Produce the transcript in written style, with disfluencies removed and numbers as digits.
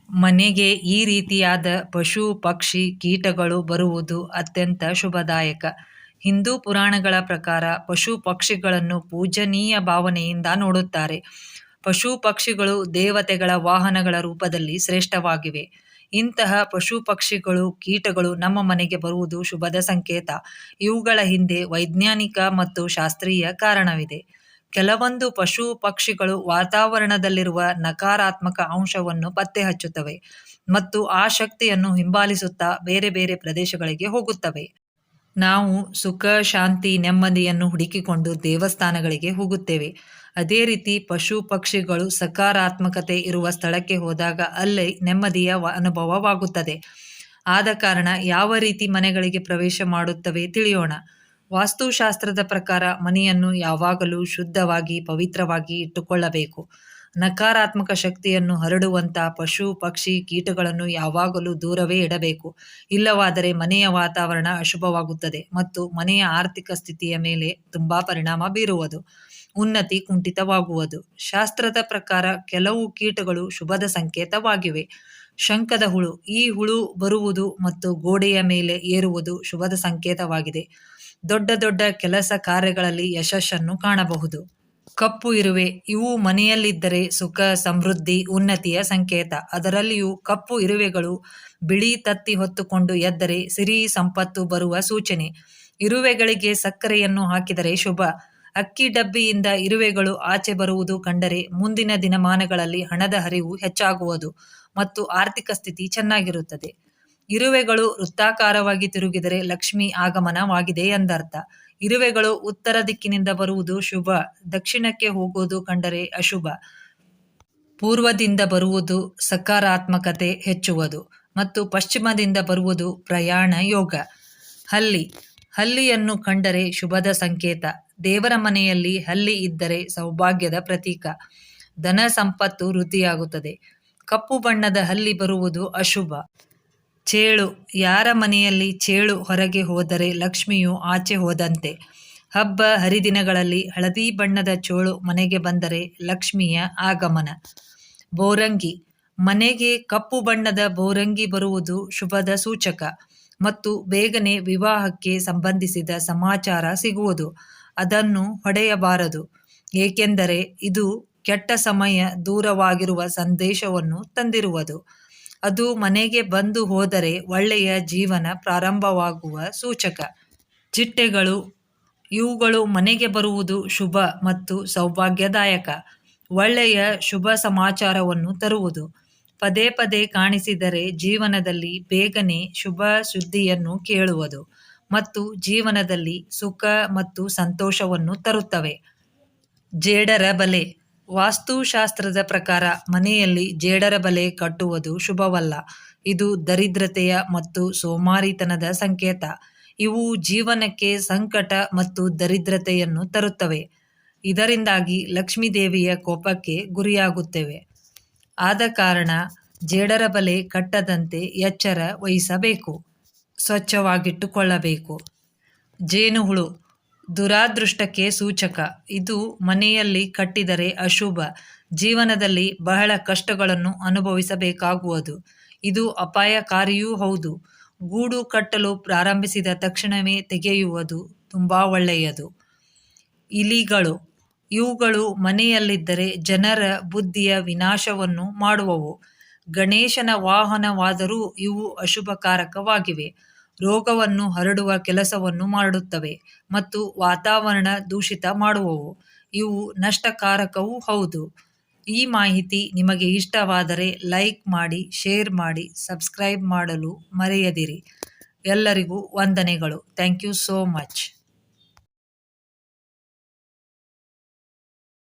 ಮನೆಗೆ ಈ ರೀತಿಯಾದ ಪಶು ಪಕ್ಷಿ ಕೀಟಗಳು ಬರುವುದು ಅತ್ಯಂತ ಶುಭದಾಯಕ. ಹಿಂದೂ ಪುರಾಣಗಳ ಪ್ರಕಾರ ಪಶು ಪಕ್ಷಿಗಳನ್ನು ಪೂಜನೀಯ ಭಾವನೆಯಿಂದ ನೋಡುತ್ತಾರೆ. ಪಶು ಪಕ್ಷಿಗಳು ದೇವತೆಗಳ ವಾಹನಗಳ ರೂಪದಲ್ಲಿ ಶ್ರೇಷ್ಠವಾಗಿವೆ. ಇಂತಹ ಪಶು ಪಕ್ಷಿಗಳು ಕೀಟಗಳು ನಮ್ಮ ಮನೆಗೆ ಬರುವುದು ಶುಭದ ಸಂಕೇತ. ಇವುಗಳ ಹಿಂದೆ ವೈಜ್ಞಾನಿಕ ಮತ್ತು ಶಾಸ್ತ್ರೀಯ ಕಾರಣವಿದೆ. ಕೆಲವೊಂದು ಪಶು ಪಕ್ಷಿಗಳು ವಾತಾವರಣದಲ್ಲಿರುವ ನಕಾರಾತ್ಮಕ ಅಂಶವನ್ನು ಪತ್ತೆ ಹಚ್ಚುತ್ತವೆ ಮತ್ತು ಆ ಶಕ್ತಿಯನ್ನು ಹಿಂಬಾಲಿಸುತ್ತಾ ಬೇರೆ ಬೇರೆ ಪ್ರದೇಶಗಳಿಗೆ ಹೋಗುತ್ತವೆ. ನಾವು ಸುಖ, ಶಾಂತಿ, ನೆಮ್ಮದಿಯನ್ನು ಹುಡುಕಿಕೊಂಡು ದೇವಸ್ಥಾನಗಳಿಗೆ ಹೋಗುತ್ತೇವೆ. ಅದೇ ರೀತಿ ಪಶು ಪಕ್ಷಿಗಳು ಸಕಾರಾತ್ಮಕತೆ ಇರುವ ಸ್ಥಳಕ್ಕೆ ಹೋದಾಗ ಅಲ್ಲಿ ನೆಮ್ಮದಿಯ ಅನುಭವವಾಗುತ್ತದೆ. ಆದ ಕಾರಣ ಯಾವ ರೀತಿ ಮನೆಗಳಿಗೆ ಪ್ರವೇಶ ಮಾಡುತ್ತವೆ ತಿಳಿಯೋಣ. ವಾಸ್ತುಶಾಸ್ತ್ರದ ಪ್ರಕಾರ ಮನೆಯನ್ನು ಯಾವಾಗಲೂ ಶುದ್ಧವಾಗಿ ಪವಿತ್ರವಾಗಿ ಇಟ್ಟುಕೊಳ್ಳಬೇಕು. ನಕಾರಾತ್ಮಕ ಶಕ್ತಿಯನ್ನು ಹರಡುವಂಥ ಪಶು ಪಕ್ಷಿ ಕೀಟಗಳನ್ನು ಯಾವಾಗಲೂ ದೂರವೇ ಇಡಬೇಕು. ಇಲ್ಲವಾದರೆ ಮನೆಯ ವಾತಾವರಣ ಅಶುಭವಾಗುತ್ತದೆ ಮತ್ತು ಮನೆಯ ಆರ್ಥಿಕ ಸ್ಥಿತಿಯ ಮೇಲೆ ತುಂಬಾ ಪರಿಣಾಮ ಬೀರುವುದು, ಉನ್ನತಿ ಕುಂಠಿತವಾಗುವುದು. ಶಾಸ್ತ್ರದ ಪ್ರಕಾರ ಕೆಲವು ಕೀಟಗಳು ಶುಭದ ಸಂಕೇತವಾಗಿವೆ. ಶಂಖದ ಹುಳು, ಈ ಹುಳು ಬರುವುದು ಮತ್ತು ಗೋಡೆಯ ಮೇಲೆ ಏರುವುದು ಶುಭದ ಸಂಕೇತವಾಗಿದೆ. ದೊಡ್ಡ ದೊಡ್ಡ ಕೆಲಸ ಕಾರ್ಯಗಳಲ್ಲಿ ಯಶಸ್ಸನ್ನು ಕಾಣಬಹುದು. ಕಪ್ಪು ಇರುವೆ, ಇವು ಮನೆಯಲ್ಲಿದ್ದರೆ ಸುಖ, ಸಮೃದ್ಧಿ, ಉನ್ನತಿಯ ಸಂಕೇತ. ಅದರಲ್ಲಿಯೂ ಕಪ್ಪು ಇರುವೆಗಳು ಬಿಳಿ ತತ್ತಿ ಹೊತ್ತುಕೊಂಡು ಎದ್ದರೆ ಸಿರಿ ಸಂಪತ್ತು ಬರುವ ಸೂಚನೆ. ಇರುವೆಗಳಿಗೆ ಸಕ್ಕರೆಯನ್ನು ಹಾಕಿದರೆ ಶುಭ. ಅಕ್ಕಿ ಡಬ್ಬಿಯಿಂದ ಇರುವೆಗಳು ಆಚೆ ಬರುವುದು ಕಂಡರೆ ಮುಂದಿನ ದಿನಮಾನಗಳಲ್ಲಿ ಹಣದ ಹರಿವು ಹೆಚ್ಚಾಗುವುದು ಮತ್ತು ಆರ್ಥಿಕ ಸ್ಥಿತಿ ಚೆನ್ನಾಗಿರುತ್ತದೆ. ಇರುವೆಗಳು ವೃತ್ತಾಕಾರವಾಗಿ ತಿರುಗಿದರೆ ಲಕ್ಷ್ಮಿ ಆಗಮನವಾಗಿದೆ ಎಂದರ್ಥ. ಇರುವೆಗಳು ಉತ್ತರ ದಿಕ್ಕಿನಿಂದ ಬರುವುದು ಶುಭ. ದಕ್ಷಿಣಕ್ಕೆ ಹೋಗುವುದು ಕಂಡರೆ ಅಶುಭ. ಪೂರ್ವದಿಂದ ಬರುವುದು ಸಕಾರಾತ್ಮಕತೆ ಹೆಚ್ಚುವುದು ಮತ್ತು ಪಶ್ಚಿಮದಿಂದ ಬರುವುದು ಪ್ರಯಾಣ ಯೋಗ. ಹಲ್ಲಿಯನ್ನು ಕಂಡರೆ ಶುಭದ ಸಂಕೇತ. ದೇವರ ಮನೆಯಲ್ಲಿ ಹಲ್ಲಿ ಇದ್ದರೆ ಸೌಭಾಗ್ಯದ ಪ್ರತೀಕ. ಧನ ಸಂಪತ್ತು ವೃದ್ಧಿಯಾಗುತ್ತದೆ. ಕಪ್ಪು ಬಣ್ಣದ ಹಲ್ಲಿ ಬರುವುದು ಅಶುಭ. ಚೇಳು, ಯಾರ ಮನೆಯಲ್ಲಿ ಚೇಳು ಹೊರಗೆ ಹೋದರೆ ಲಕ್ಷ್ಮಿಯು ಆಚೆ ಹೋದಂತೆ. ಹಬ್ಬ ಹರಿದಿನಗಳಲ್ಲಿ ಹಳದಿ ಬಣ್ಣದ ಚೇಳು ಮನೆಗೆ ಬಂದರೆ ಲಕ್ಷ್ಮಿಯ ಆಗಮನ. ಬೋರಂಗಿ, ಮನೆಗೆ ಕಪ್ಪು ಬಣ್ಣದ ಬೋರಂಗಿ ಬರುವುದು ಶುಭದ ಸೂಚಕ ಮತ್ತು ಬೇಗನೆ ವಿವಾಹಕ್ಕೆ ಸಂಬಂಧಿಸಿದ ಸಮಾಚಾರ ಸಿಗುವುದು. ಅದನ್ನು ಹೊಡೆಯಬಾರದು, ಏಕೆಂದರೆ ಇದು ಕೆಟ್ಟ ಸಮಯ ದೂರವಾಗಿರುವ ಸಂದೇಶವನ್ನು ತಂದಿರುವುದು. ಅದು ಮನೆಗೆ ಬಂದು ಹೋದರೆ ಒಳ್ಳೆಯ ಜೀವನ ಪ್ರಾರಂಭವಾಗುವ ಸೂಚಕ. ಚಿಟ್ಟೆಗಳು, ಇವುಗಳು ಮನೆಗೆ ಬರುವುದು ಶುಭ ಮತ್ತು ಸೌಭಾಗ್ಯದಾಯಕ. ಒಳ್ಳೆಯ ಶುಭ ಸಮಾಚಾರವನ್ನು ತರುವುದು. ಪದೇ ಪದೇ ಕಾಣಿಸಿದರೆ ಜೀವನದಲ್ಲಿ ಬೇಗನೆ ಶುಭ ಸುದ್ದಿಯನ್ನು ಕೇಳುವುದು ಮತ್ತು ಜೀವನದಲ್ಲಿ ಸುಖ ಮತ್ತು ಸಂತೋಷವನ್ನು ತರುತ್ತವೆ. ಜೇಡರ ಬಲೆ, ವಾಸ್ತುಶಾಸ್ತ್ರದ ಪ್ರಕಾರ ಮನೆಯಲ್ಲಿ ಜೇಡರ ಬಲೆ ಕಟ್ಟುವುದು ಶುಭವಲ್ಲ. ಇದು ದರಿದ್ರತೆಯ ಮತ್ತು ಸೋಮಾರಿತನದ ಸಂಕೇತ. ಇವು ಜೀವನಕ್ಕೆ ಸಂಕಟ ಮತ್ತು ದರಿದ್ರತೆಯನ್ನು ತರುತ್ತವೆ. ಇದರಿಂದಾಗಿ ಲಕ್ಷ್ಮೀದೇವಿಯ ಕೋಪಕ್ಕೆ ಗುರಿಯಾಗುತ್ತೇವೆ. ಆದ ಕಾರಣ ಜೇಡರ ಬಲೆ ಕಟ್ಟದಂತೆ ಎಚ್ಚರ ವಹಿಸಬೇಕು. ಸ್ವಚ್ಛವಾಗಿಟ್ಟುಕೊಳ್ಳಬೇಕು. ಜೇನುಹುಳು ದುರಾದೃಷ್ಟಕ್ಕೆ ಸೂಚಕ. ಇದು ಮನೆಯಲ್ಲಿ ಕಟ್ಟಿದರೆ ಅಶುಭ. ಜೀವನದಲ್ಲಿ ಬಹಳ ಕಷ್ಟಗಳನ್ನು ಅನುಭವಿಸಬೇಕಾಗುವುದು. ಇದು ಅಪಾಯಕಾರಿಯೂ ಹೌದು. ಗೂಡು ಕಟ್ಟಲು ಪ್ರಾರಂಭಿಸಿದ ತಕ್ಷಣವೇ ತೆಗೆಯುವುದು ತುಂಬಾ ಒಳ್ಳೆಯದು. ಇಲಿಗಳು, ಇವುಗಳು ಮನೆಯಲ್ಲಿದ್ದರೆ ಜನರ ಬುದ್ಧಿಯ ವಿನಾಶವನ್ನು ಮಾಡುವವು. ಗಣೇಶನ ವಾಹನವಾದರೂ ಇವು ಅಶುಭಕಾರಕವಾಗಿವೆ. ರೋಗವನ್ನು ಹರಡುವ ಕೆಲಸವನ್ನು ಮಾಡುತ್ತವೆ ಮತ್ತು ವಾತಾವರಣ ದೂಷಿತ ಮಾಡುವವು. ಇವು ನಷ್ಟಕಾರಕವೂ ಹೌದು. ಈ ಮಾಹಿತಿ ನಿಮಗೆ ಇಷ್ಟವಾದರೆ ಲೈಕ್ ಮಾಡಿ, ಶೇರ್ ಮಾಡಿ, ಸಬ್ಸ್ಕ್ರೈಬ್ ಮಾಡಲು ಮರೆಯದಿರಿ. ಎಲ್ಲರಿಗೂ ವಂದನೆಗಳು. Thank you so much.